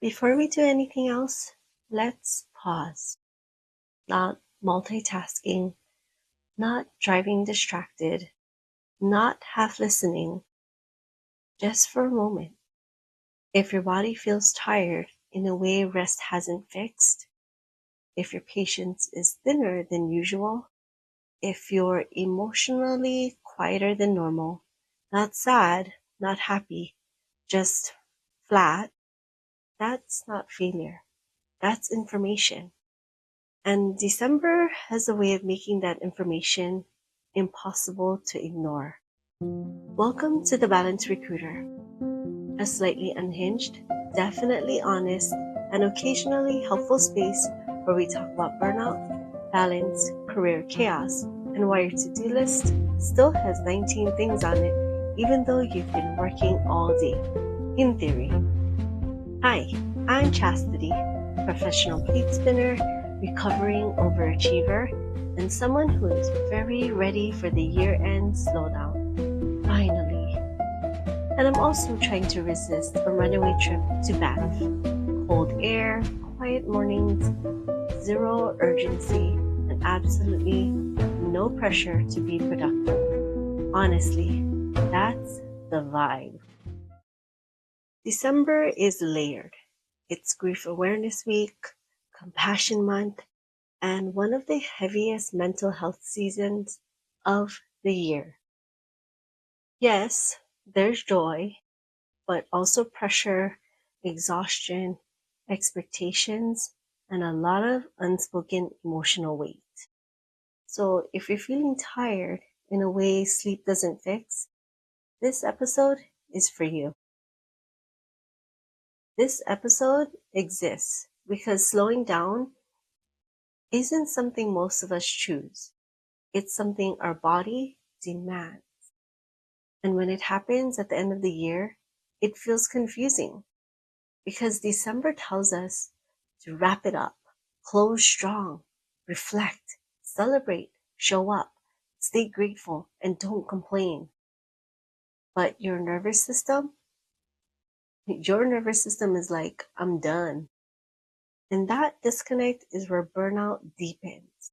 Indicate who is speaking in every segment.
Speaker 1: Before we do anything else, let's pause. Not multitasking, not driving distracted, not half listening, just for a moment. If your body feels tired in a way rest hasn't fixed, if your patience is thinner than usual, if you're emotionally quieter than normal, not sad, not happy, just flat, that's not failure. That's information. And December has a way of making that information impossible to ignore. Welcome to the Balance Recruiter, a slightly unhinged, definitely honest, and occasionally helpful space where we talk about burnout, balance, career chaos, and why your to-do list still has 19 things on it, even though you've been working all day, in theory. Hi, I'm Chastity, professional plate spinner, recovering overachiever, and someone who is very ready for the year-end slowdown. Finally. And I'm also trying to resist a runaway trip to Banff. Cold air, quiet mornings, zero urgency, and absolutely no pressure to be productive. Honestly, that's the vibe. December is layered. It's Grief Awareness Week, Compassion Month, and one of the heaviest mental health seasons of the year. Yes, there's joy, but also pressure, exhaustion, expectations, and a lot of unspoken emotional weight. So if you're feeling tired in a way sleep doesn't fix, this episode is for you. This episode exists because slowing down isn't something most of us choose. It's something our body demands. And when it happens at the end of the year, it feels confusing because December tells us to wrap it up, close strong, reflect, celebrate, show up, stay grateful, and don't complain. But your nervous system is like, I'm done. And that disconnect is where burnout deepens.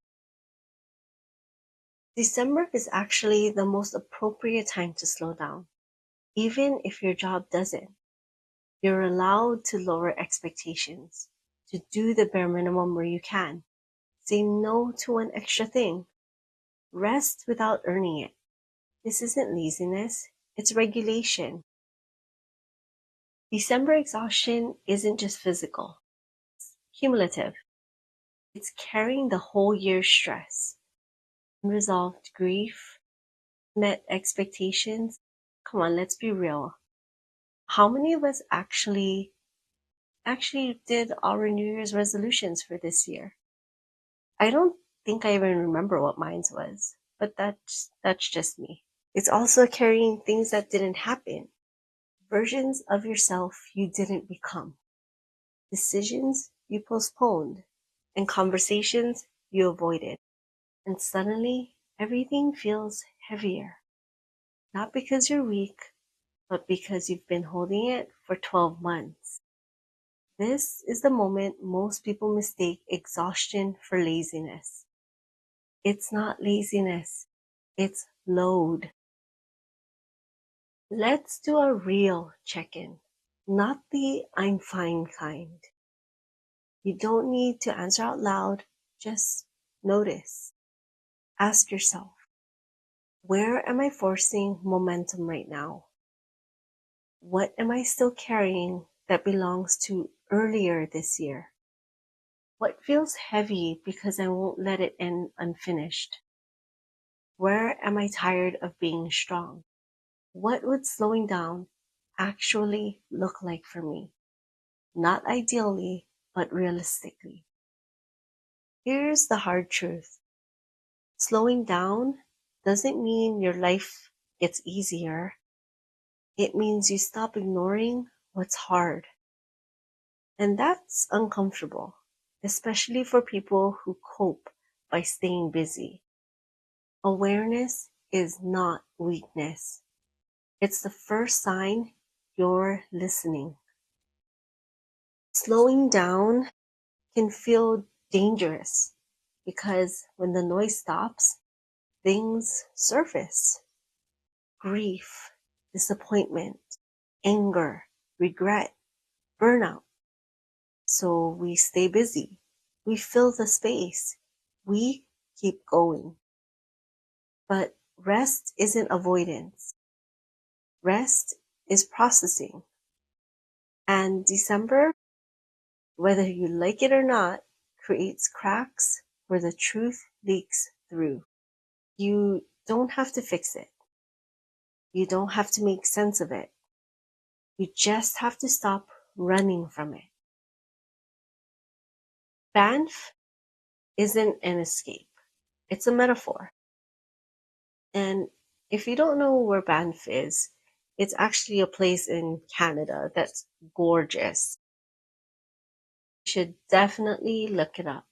Speaker 1: December is actually the most appropriate time to slow down, even if your job doesn't. You're allowed to lower expectations, to do the bare minimum where you can, say no to one extra thing, rest without earning it. This isn't laziness, it's regulation. December exhaustion isn't just physical, it's cumulative. It's carrying the whole year's stress, unresolved grief, met expectations. Come on, let's be real. How many of us actually did our New Year's resolutions for this year? I don't think I even remember what mine was, but that's just me. It's also carrying things that didn't happen, versions of yourself you didn't become, decisions you postponed, and conversations you avoided. And suddenly, everything feels heavier. Not because you're weak, but because you've been holding it for 12 months. This is the moment most people mistake exhaustion for laziness. It's not laziness, it's load. Let's do a real check-in, not the I'm fine kind. You don't need to answer out loud, just notice. Ask yourself, where am I forcing momentum right now? What am I still carrying that belongs to earlier this year? What feels heavy because I won't let it end unfinished? Where am I tired of being strong? What would slowing down actually look like for me? Not ideally, but realistically. Here's the hard truth. Slowing down doesn't mean your life gets easier. It means you stop ignoring what's hard. And that's uncomfortable, especially for people who cope by staying busy. Awareness is not weakness. It's the first sign you're listening. Slowing down can feel dangerous because when the noise stops, things surface: grief, disappointment, anger, regret, burnout. So we stay busy. We fill the space. We keep going. But rest isn't avoidance. Rest is processing. And December, whether you like it or not, creates cracks where the truth leaks through. You don't have to fix it. You don't have to make sense of it. You just have to stop running from it. Banff isn't an escape. It's a metaphor. And if you don't know where Banff is, it's actually a place in Canada that's gorgeous. You should definitely look it up.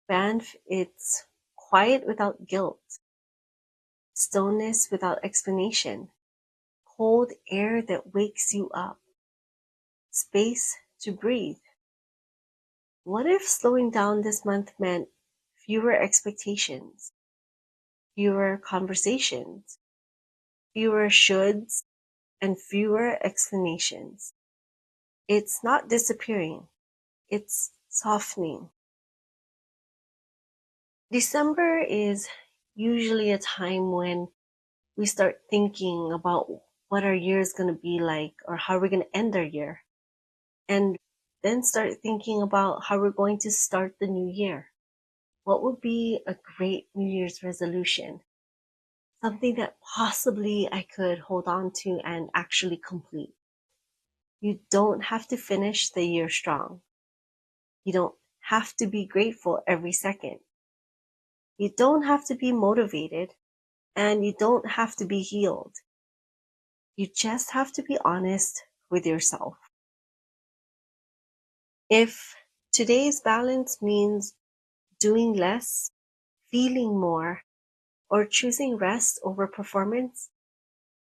Speaker 1: Banff, it's quiet without guilt, stillness without explanation, cold air that wakes you up, space to breathe. What if slowing down this month meant fewer expectations, fewer conversations, fewer shoulds, and fewer explanations? It's not disappearing, it's softening. December is usually a time when we start thinking about what our year is going to be like or how we're going to end our year. And then start thinking about how we're going to start the new year. What would be a great New Year's resolution? Something that possibly I could hold on to and actually complete. You don't have to finish the year strong. You don't have to be grateful every second. You don't have to be motivated, and you don't have to be healed. You just have to be honest with yourself. If today's balance means doing less, feeling more, or choosing rest over performance,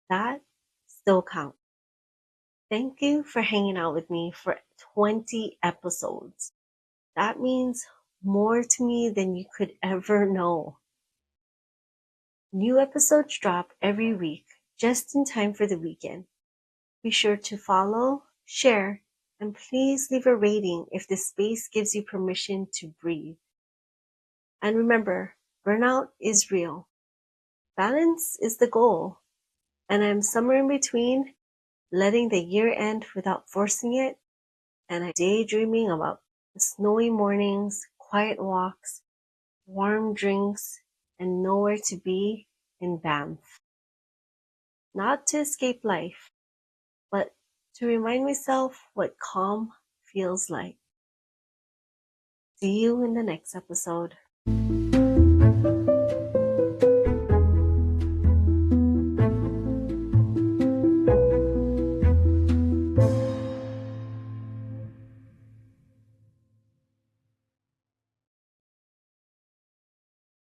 Speaker 1: that still counts. Thank you for hanging out with me for 20 episodes. That means more to me than you could ever know. New episodes drop every week, just in time for the weekend. Be sure to follow, share, and please leave a rating if this space gives you permission to breathe. And remember, burnout is real. Balance is the goal. And I'm somewhere in between, letting the year end without forcing it, and I'm daydreaming about the snowy mornings, quiet walks, warm drinks, and nowhere to be in Banff. Not to escape life, but to remind myself what calm feels like. See you in the next episode.